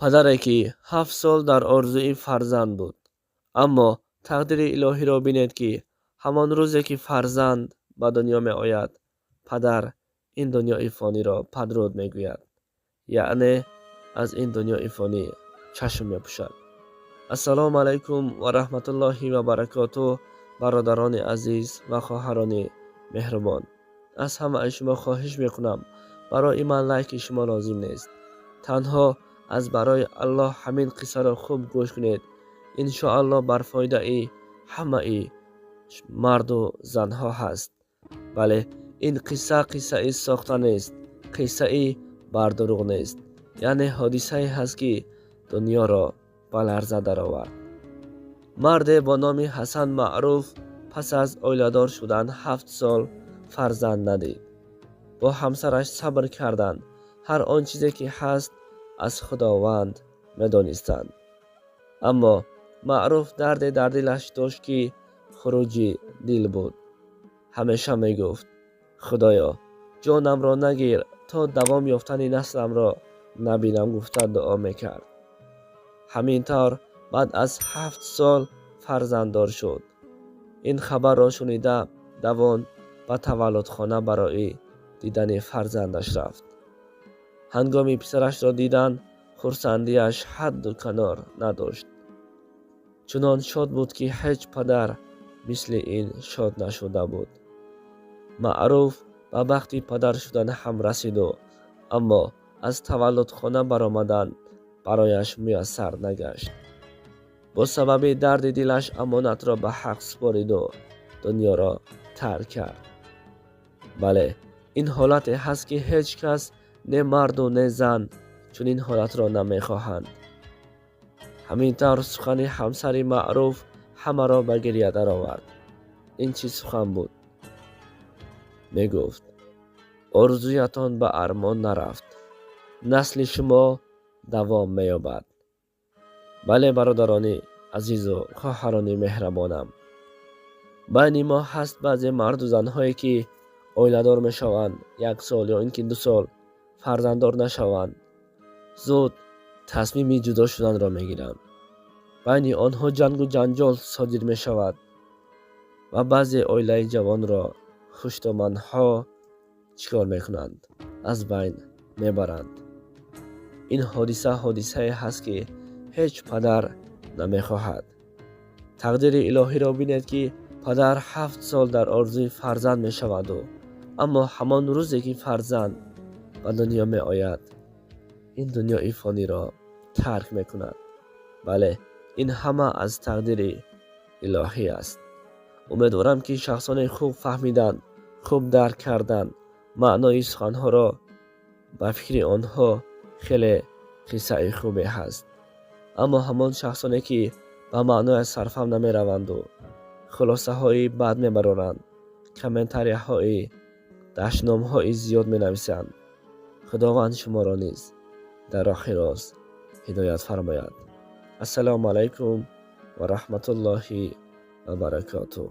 پدری که 7 سال در آرزوی فرزند بود، اما تقدیر الهی را بینید که همان روزی که فرزند به دنیا می آید، پدر این دنیای فانی را پدرود می گوید، یعنی از این دنیای فانی چشم می پوشد. السلام علیکم و رحمت الله و برکاته. برادران عزیز و خواهران مهربان، از همه شما خواهش می کنم برای من لایک شما لازم نیست، تنها از برای الله همین قصه را خوب گوش کنید. انشاءالله بر فایده ای همه مرد و زنها هست. بله، این قصه ای ساخته نیست، قصه ای بر دروغ نیست، یعنی حادثه ای هست که دنیا را به لرزه در آورد. مرد با نام حسن معروف پس از اولیدار شدن 7 سال فرزند ندید. با همسرش صبر کردند. هر آن چیزی که هست از خداوند می‌دانستند. اما معروف درد در دلش داشت که خروجی دل بود. همیشه میگفت خدایا جانم را نگیر تا دوام یافتن نسلم را نبینم، گفته دعا میکرد. همینطور بعد از 7 سال فرزنددار شد. این خبر را شنیده دوان به تولدخانه برای دیدن فرزندش رفت. هنگامی پسرش را دیدن خرسندیش حد و کنار نداشت. چنان شاد بود که هیچ پدر مثل این شاد نشده بود. معروف به وقت پدر شدن هم رسید و اما از تولدخانه برآمدن برایش میسر نگشت. با سبب درد دلش امانت را به حق سپارید و دنیا را ترک کرد. بله، این حالت هست که هیچ کس، نه مرد و نه زن، چون این حالت را نمیخواهند. همینطور سخن همسر معروف همه را به گریه در آورد. این چی سخن بود؟ می گفت آرزویتان به ارمان نرفت، نسل شما دوام می‌یابد. بله برادران عزیز و خواهران مهربانم، بین ما هست بعضی مرد و زنهایی که اولیدار میشوند، 1 سال یا اینکه 2 سال فرزنددار نشوند، زود تصمیم جدا شدن را میگیرند. بین آنها جنگ و جنجال صادر می شود و بعضی اولیه جوان را خوشتمنها چیکار میکنند؟ از بین میبرند. این حادثه هست که هیچ پدر نمیخواهد. تقدیر الهی را بینید که پدر 7 سال در آرزوی فرزند می شود و اما همان روزی که فرزند به دنیا می آید، این دنیای فانی را ترک می کند. بله، این همه از تقدیر الهی است. امیدوارم که شخصان خوب فهمیدن، خوب درک کردن معنای سخنها را. به فکر آنها خیلی قصه خوبی هست، اما همان شخصانی که به معنای صرفم نمی روند و خلاصه های بد می برارند، کامنتاری های دشنام های زیاد می نویسند، خداوند شما را نیز در راه راست هدایت فرماید. السلام علیکم و رحمت الله و برکاته.